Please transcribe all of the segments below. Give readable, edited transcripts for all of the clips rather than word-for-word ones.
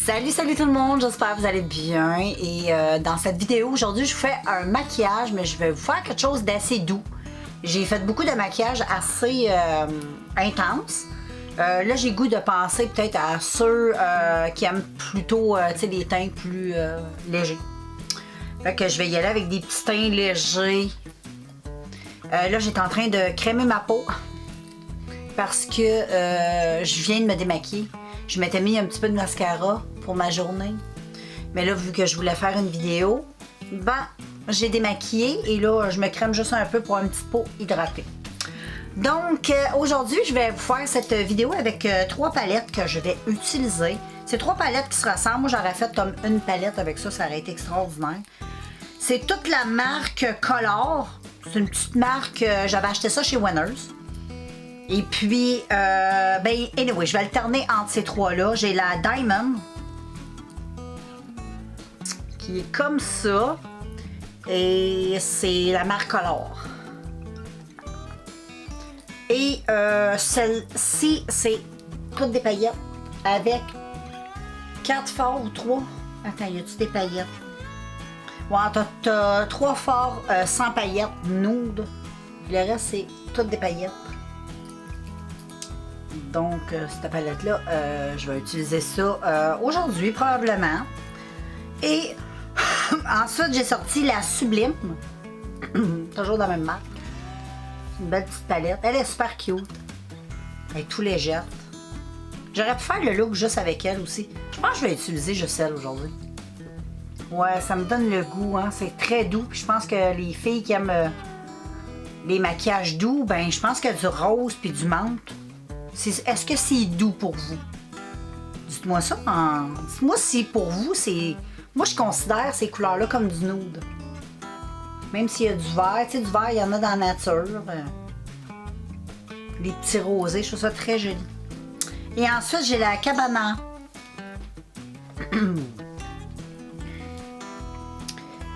Salut tout le monde, j'espère que vous allez bien et dans cette vidéo aujourd'hui je vous fais un maquillage mais je vais vous faire quelque chose d'assez doux. J'ai fait beaucoup de maquillage assez intense. Là j'ai goût de penser peut-être à ceux qui aiment plutôt des teints plus légers. Fait que je vais y aller avec des petits teints légers. Là j'étais en train de crémer ma peau parce que je viens de me démaquiller. Je m'étais mis un petit peu de mascara pour ma journée. Mais là, vu que je voulais faire une vidéo, j'ai démaquillé et là, je me crème juste un peu pour une petite peau hydratée. Donc, aujourd'hui, je vais vous faire cette vidéo avec 3 palettes que je vais utiliser. C'est 3 palettes qui se ressemblent. Moi, j'aurais fait comme une palette avec ça, ça aurait été extraordinaire. C'est toute la marque Color. C'est une petite marque, j'avais acheté ça chez Winners. Et puis, anyway, je vais alterner entre ces 3-là. J'ai la Diamond, qui est comme ça. Et c'est la marque Color. Et celle-ci, c'est toutes des paillettes avec 4 fards ou 3. Attends, y a-tu des paillettes? Ouais, t'as 3 fards sans paillettes, nude. Le reste, c'est toutes des paillettes. Donc, cette palette-là, je vais utiliser ça aujourd'hui, probablement. Et ensuite, j'ai sorti la Sublime. Toujours dans la même marque. Une belle petite palette. Elle est super cute. Elle est tout légère. J'aurais pu faire le look juste avec elle aussi. Je pense que je vais utiliser juste elle aujourd'hui. Ouais, ça me donne le goût, hein. C'est très doux. Puis je pense que les filles qui aiment les maquillages doux, ben je pense qu'il y a du rose puis du menthe. Est-ce que c'est doux pour vous? Dites-moi ça. Dites-moi si pour vous, c'est... Moi, je considère ces couleurs-là comme du nude. Même s'il y a du vert. Tu sais, du vert, il y en a dans la nature. Les petits rosés, je trouve ça très joli. Et ensuite, j'ai la Cabana.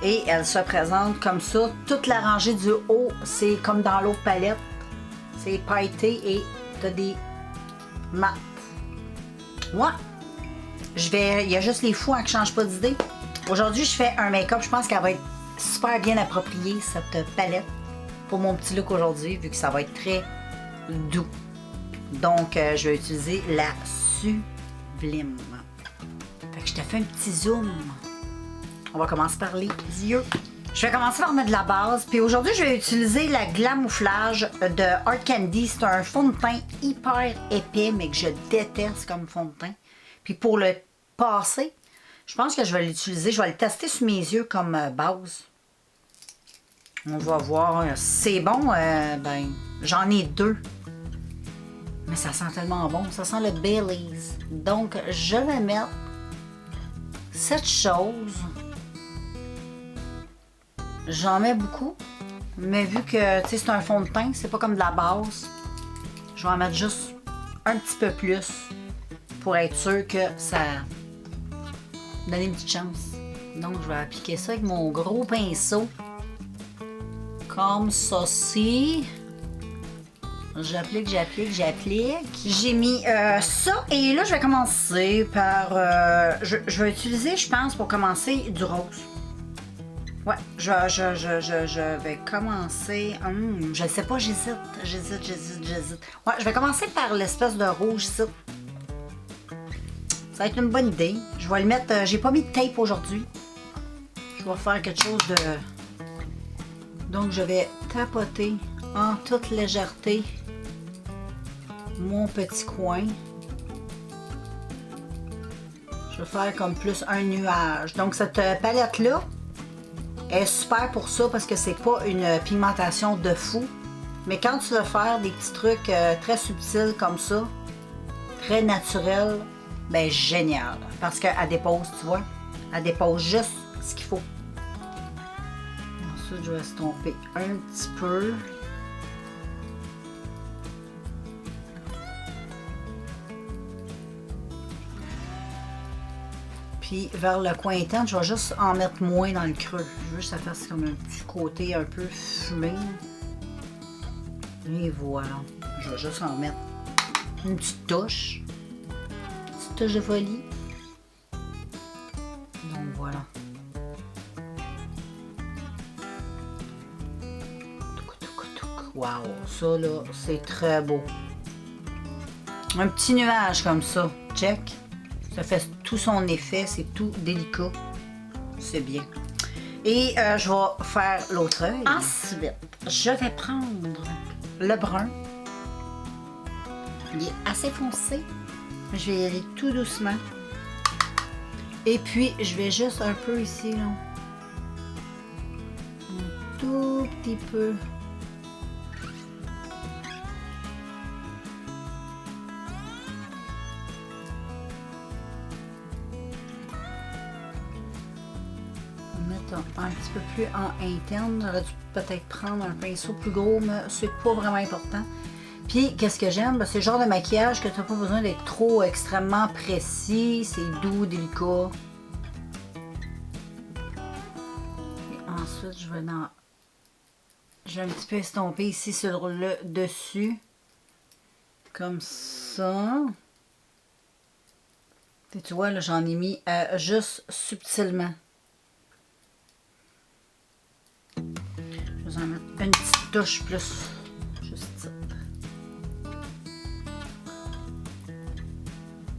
Et elle se présente comme ça. Toute la rangée du haut, c'est comme dans l'autre palette. C'est pailleté et t'as des mat. Ouais. Il y a juste les fous qui ne changent pas d'idée. Aujourd'hui, je fais un make-up. Je pense qu'elle va être super bien appropriée, cette palette, pour mon petit look aujourd'hui, vu que ça va être très doux. Donc, je vais utiliser la Sublime. Fait que je te fais un petit zoom. On va commencer par les yeux. Je vais commencer par mettre de la base. Puis aujourd'hui, je vais utiliser la Glamouflage de Art Candy. C'est un fond de teint hyper épais, mais que je déteste comme fond de teint. Puis pour le passer, je pense que je vais l'utiliser. Je vais le tester sur mes yeux comme base. On va voir. C'est bon. J'en ai 2. Mais ça sent tellement bon. Ça sent le Baileys. Donc, je vais mettre cette chose. J'en mets beaucoup, mais vu que c'est un fond de teint, c'est pas comme de la base, je vais en mettre juste un petit peu plus pour être sûr que ça donne une petite chance. Donc je vais appliquer ça avec mon gros pinceau, comme ceci. J'applique. J'ai mis ça et là je vais commencer par... je vais utiliser, je pense, pour commencer, du rose. Ouais, je vais commencer... je sais pas, j'hésite. Ouais, je vais commencer par l'espèce de rouge, ça. Ça va être une bonne idée. Je vais le mettre... j'ai pas mis de tape aujourd'hui. Je vais faire quelque chose de... Donc, je vais tapoter en toute légèreté mon petit coin. Je vais faire comme plus un nuage. Donc, cette palette-là est super pour ça parce que c'est pas une pigmentation de fou. Mais quand tu veux faire des petits trucs très subtils comme ça, très naturels, ben génial. Parce qu'elle dépose, tu vois, elle dépose juste ce qu'il faut. Ensuite, je vais estomper un petit peu. Puis vers le coin interne, je vais juste en mettre moins dans le creux. Je veux que ça fasse comme un petit côté un peu fumé. Et voilà. Je vais juste en mettre une petite touche. Une petite touche de folie. voilà. Wow, ça là, c'est très beau. Un petit nuage comme ça, check. Ça fait tout son effet, c'est tout délicat. C'est bien. Et je vais faire l'autre œil. Ensuite, je vais prendre le brun. Il est assez foncé. Je vais y aller tout doucement. Et puis, je vais juste un peu ici, là. Un tout petit peu. Mettre un petit peu plus en interne. J'aurais dû peut-être prendre un pinceau plus gros, mais c'est pas vraiment important. Puis, qu'est-ce que j'aime? Ben, c'est le genre de maquillage que tu n'as pas besoin d'être trop extrêmement précis. C'est doux, délicat. Et ensuite, je vais un petit peu estomper ici sur le dessus. Comme ça. Et tu vois, là, j'en ai mis juste subtilement. Je vais en mettre une petite touche plus. Juste ça.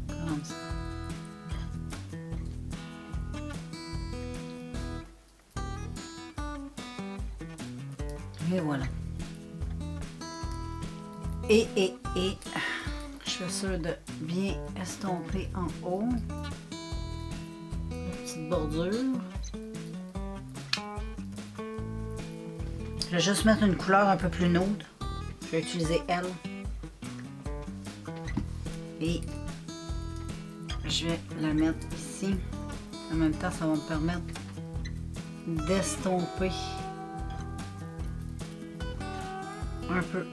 Comme ça. Et voilà. Et je fais sûr de bien estomper en haut. Une petite bordure. Je vais juste mettre une couleur un peu plus neutre. Je vais utiliser elle. Et je vais la mettre ici. En même temps, ça va me permettre d'estomper un peu.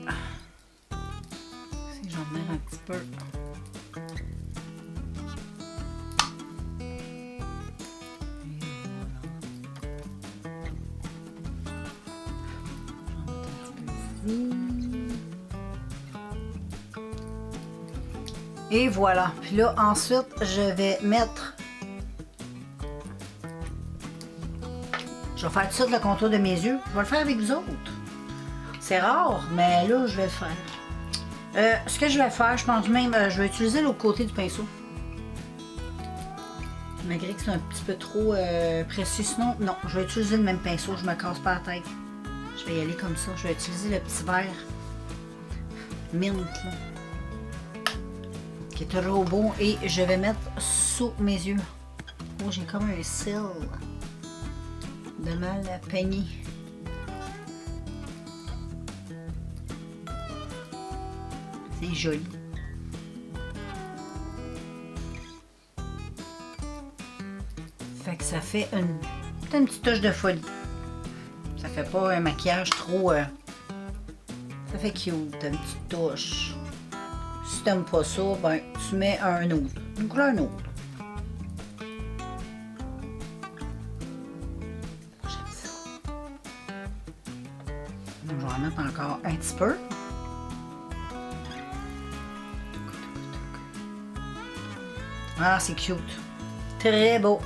Si j'en mets un petit peu. Et voilà. Puis là, ensuite, je vais mettre... Je vais faire tout de suite le contour de mes yeux. Je vais le faire avec vous autres. C'est rare, mais là, je vais le faire. Ce que je vais faire, je pense même, je vais utiliser l'autre côté du pinceau. Malgré que c'est un petit peu trop précis. Sinon, non, je vais utiliser le même pinceau. Je me casse pas la tête. Je vais y aller comme ça. Je vais utiliser le petit verre mint, là, qui est toujours beau. Et je vais mettre sous mes yeux. Oh, j'ai comme un cil de mal peigné. C'est joli. Fait que ça fait une petite touche de folie. Ça fait pas un maquillage trop... ça fait cute, une petite touche. Si t'aimes pas ça, ben tu mets un autre. Une couleur autre. J'aime ça. Je vais en mettre encore un petit peu. Ah, c'est cute. Très beau.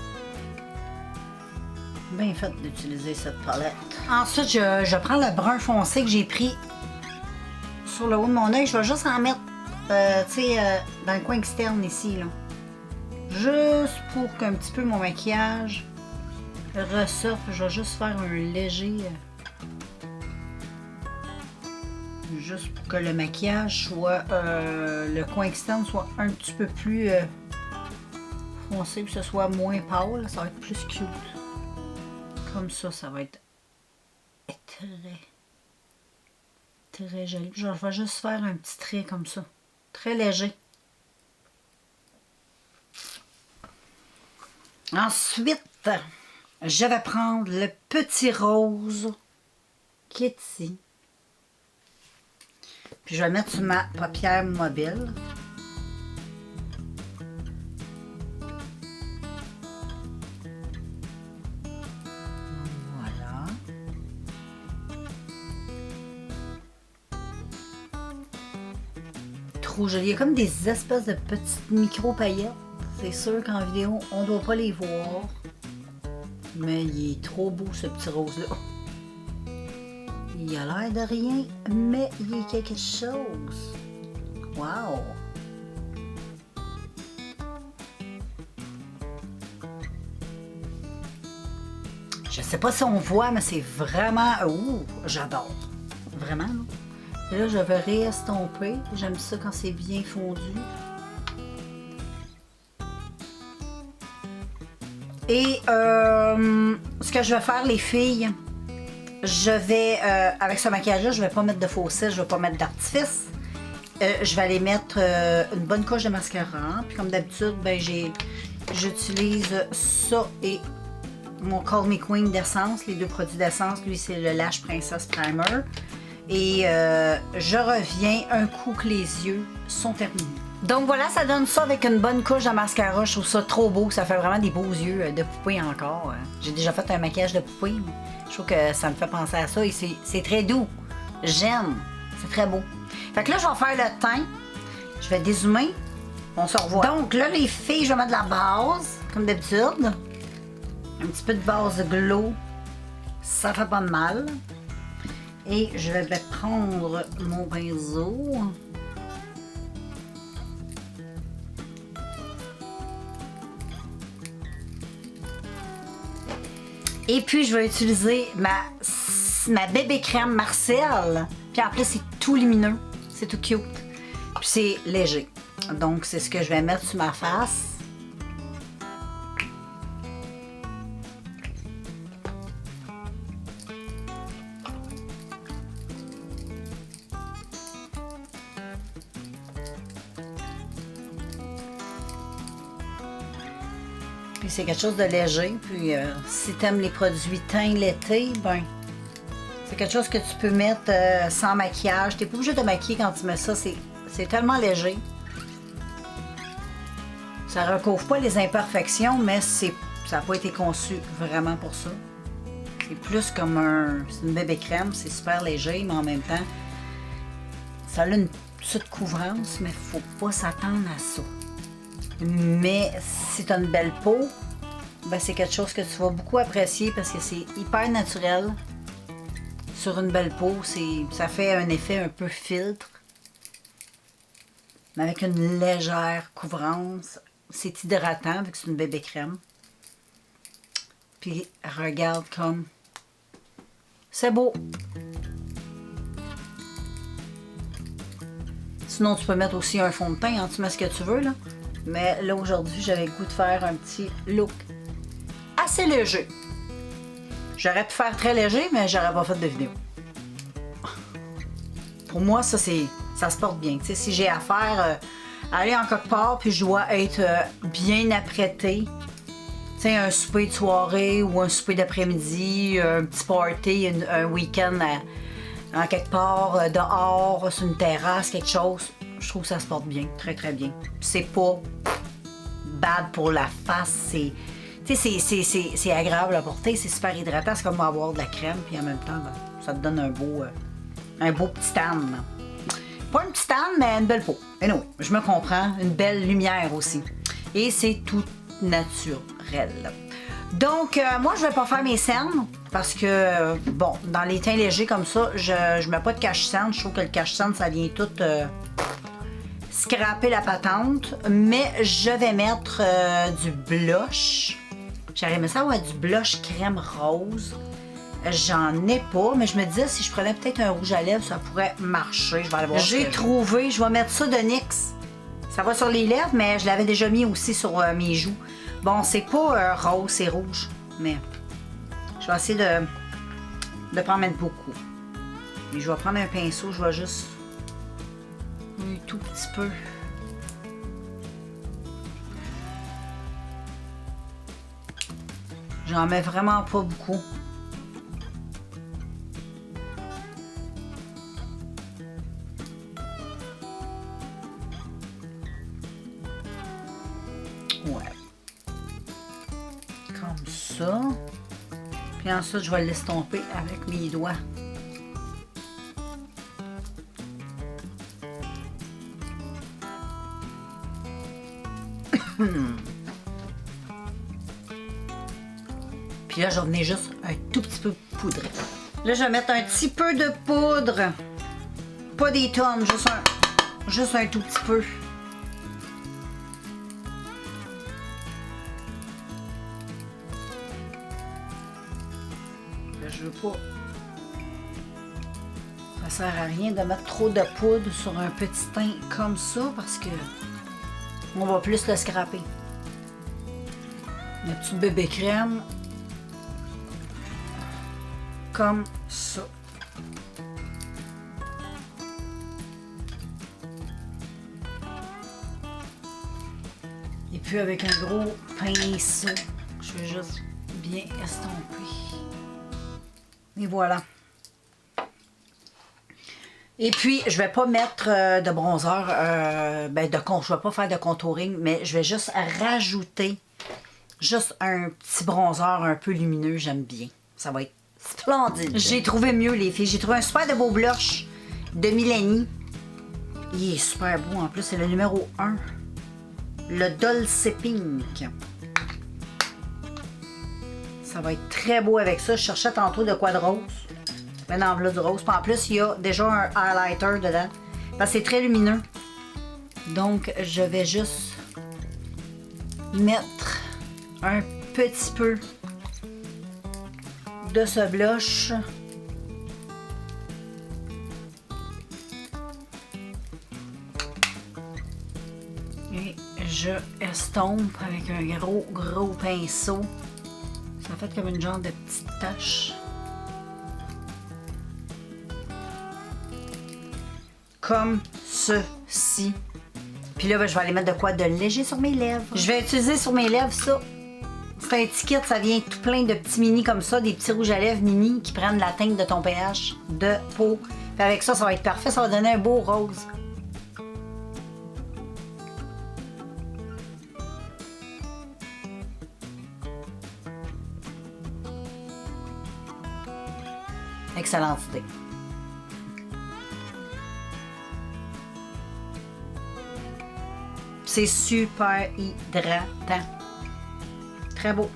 Bien fait d'utiliser cette palette. Ensuite, je prends le brun foncé que j'ai pris sur le haut de mon œil. Je vais juste en mettre, dans le coin externe ici, là. Juste pour qu'un petit peu mon maquillage ressorte. Je vais juste faire un léger... juste pour que le maquillage soit... le coin externe soit un petit peu plus... foncé, que ce soit moins pâle, ça va être plus cute. Comme ça, ça va être très joli. Je vais juste faire un petit trait comme ça, très léger. Ensuite, je vais prendre le petit rose qui est ici. Puis je vais le mettre sur ma paupière mobile. Trop joli. Il y a comme des espèces de petites micro-paillettes. C'est sûr qu'en vidéo, on ne doit pas les voir. Mais il est trop beau, ce petit rose-là. Il a l'air de rien, mais il est quelque chose. Wow! Je sais pas si on voit, mais c'est vraiment... Ouh, j'adore. Vraiment, là. Et là, je vais réestomper. J'aime ça quand c'est bien fondu. Et ce que je vais faire, les filles, je vais, avec ce maquillage-là, je vais pas mettre de faux cils, je vais pas mettre d'artifice. Je vais aller mettre une bonne couche de mascara. Puis comme d'habitude, ben j'utilise ça et mon Call Me Queen d'essence, les deux produits d'essence. Lui, c'est le Lash Princess Primer. Et je reviens un coup que les yeux sont terminés. Donc voilà, ça donne ça avec une bonne couche de mascara. Je trouve ça trop beau. Ça fait vraiment des beaux yeux de poupée encore. J'ai déjà fait un maquillage de poupée. Je trouve que ça me fait penser à ça. Et c'est très doux. J'aime. C'est très beau. Fait que là, je vais faire le teint. Je vais dézoomer. On se revoit. Donc là, les filles, je vais mettre de la base, comme d'habitude. Un petit peu de base de glow. Ça fait pas de mal. Et je vais prendre mon pinceau. Et puis, je vais utiliser ma bébé crème Marcel. Puis en plus, c'est tout lumineux. C'est tout cute. Puis c'est léger. Donc, c'est ce que je vais mettre sur ma face. Puis c'est quelque chose de léger. Puis si tu aimes les produits teint l'été, ben c'est quelque chose que tu peux mettre sans maquillage. Tu n'es pas obligé de maquiller quand tu mets ça. C'est tellement léger. Ça ne recouvre pas les imperfections, mais ça n'a pas été conçu vraiment pour ça. C'est plus comme c'est une bébé crème. C'est super léger, mais en même temps, ça a une petite couvrance, mais il ne faut pas s'attendre à ça. Mais si tu as une belle peau, ben c'est quelque chose que tu vas beaucoup apprécier parce que c'est hyper naturel. Sur une belle peau, ça fait un effet un peu filtre, mais avec une légère couvrance. C'est hydratant vu que c'est une bébé crème. Puis regarde comme... C'est beau! Sinon, tu peux mettre aussi un fond de teint, hein, tu mets ce que tu veux, là. Mais là, aujourd'hui, j'avais le goût de faire un petit look assez léger. J'aurais pu faire très léger, mais j'aurais pas fait de vidéo. Pour moi, ça se porte bien. Tu sais, si j'ai à faire aller en quelque part, puis je dois être bien apprêtée. Tu sais, un souper de soirée ou un souper d'après-midi, un petit party, un week-end en quelque part, dehors, sur une terrasse, quelque chose. Je trouve que ça se porte bien, très très bien. C'est pas bad pour la face, c'est agréable à porter, c'est super hydratant, c'est comme avoir de la crème, puis en même temps, ben, ça te donne un beau petit tan. Pas une petite tan, mais une belle peau. Anyway, je me comprends, une belle lumière aussi. Et c'est tout naturel. Donc, moi, je vais pas faire mes cernes parce que, bon, dans les teints légers comme ça, je mets pas de cache-cerne. Je trouve que le cache-cerne, ça vient tout scraper la patente. Mais je vais mettre du blush. J'aurais aimé ça, ouais, du blush crème rose. J'en ai pas, mais je me disais, si je prenais peut-être un rouge à lèvres, ça pourrait marcher. Je vais aller voir. J'ai trouvé, je vais mettre ça de NYX. Ça va sur les lèvres, mais je l'avais déjà mis aussi sur mes joues. Bon, c'est pas rose, c'est rouge, mais je vais essayer de pas en mettre beaucoup. Et je vais prendre un pinceau, je vais juste un tout petit peu. J'en mets vraiment pas beaucoup. Ouais. Comme ça. Puis ensuite, je vais l'estomper avec mes doigts. Puis là, je vais venir juste un tout petit peu poudrer. Là, je vais mettre un petit peu de poudre. Pas des tonnes, juste un tout petit peu. Là, je veux pas. Ça sert à rien de mettre trop de poudre sur un petit teint comme ça parce que on va plus le scraper. Le petit bébé crème. Comme ça. Et puis avec un gros pinceau, je vais juste bien estomper. Et voilà. Et puis, je vais pas mettre de bronzer, je vais pas faire de contouring, mais je vais juste rajouter juste un petit bronzer un peu lumineux, j'aime bien. Ça va être splendide. J'ai trouvé mieux, les filles. J'ai trouvé un super de beau blush de Milani. Il est super beau, en plus, c'est le numéro 1. Le Dolce Pink. Ça va être très beau avec ça. Je cherchais tantôt de quoi de rose. Maintenant, là, du rose. Puis en plus, il y a déjà un highlighter dedans. Parce que c'est très lumineux. Donc, je vais juste mettre un petit peu de ce blush. Et je estompe avec un gros pinceau. Ça fait comme une genre de petite tache. Comme ceci. Puis là, je vais aller mettre de quoi de léger sur mes lèvres. Je vais utiliser sur mes lèvres ça. C'est un petit kit, ça vient tout plein de petits mini comme ça, des petits rouges à lèvres mini qui prennent la teinte de ton pH de peau. Puis avec ça, ça va être parfait, ça va donner un beau rose. Excellente idée. C'est super hydratant. Très beau.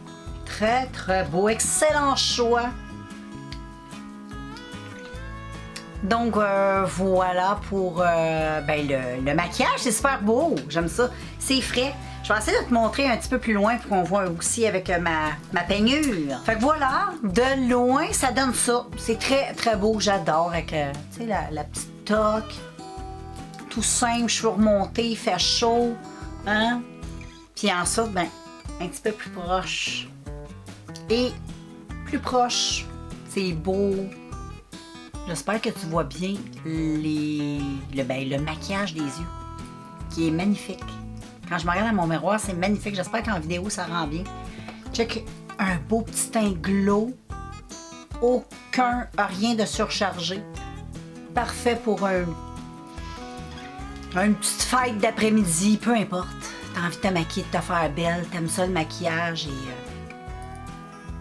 Très beau. Excellent choix. Donc, voilà pour le maquillage. C'est super beau. J'aime ça. C'est frais. Je vais essayer de te montrer un petit peu plus loin pour qu'on voit aussi avec ma peignure. Fait que voilà, de loin, ça donne ça. C'est très beau. J'adore avec tu sais, la petite toque. Tout simple, cheveux remontés, il fait chaud. Hein? Puis ensuite, un petit peu plus proche. Et plus proche. C'est beau. J'espère que tu vois bien le maquillage des yeux. Qui est magnifique. Quand je me regarde dans mon miroir, c'est magnifique. J'espère qu'en vidéo, ça rend bien. Check, un beau petit teint glow. Rien de surchargé. Parfait pour une petite fête d'après-midi, peu importe. T'as envie de te maquiller, de te faire belle, t'aimes ça le maquillage et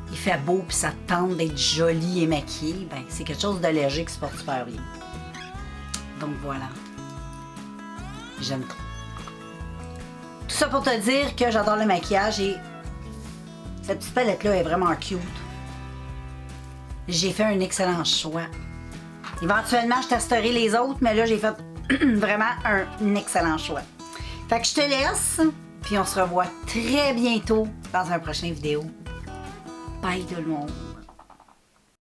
il fait beau puis ça te tente d'être jolie et maquillée, c'est quelque chose de léger qui se porte super bien. Donc voilà. J'aime trop. Tout ça pour te dire que j'adore le maquillage et cette petite palette-là est vraiment cute. J'ai fait un excellent choix. Éventuellement, je testerai les autres, mais là, j'ai fait vraiment un excellent choix. Fait que je te laisse, puis on se revoit très bientôt dans un prochain vidéo. Bye tout le monde!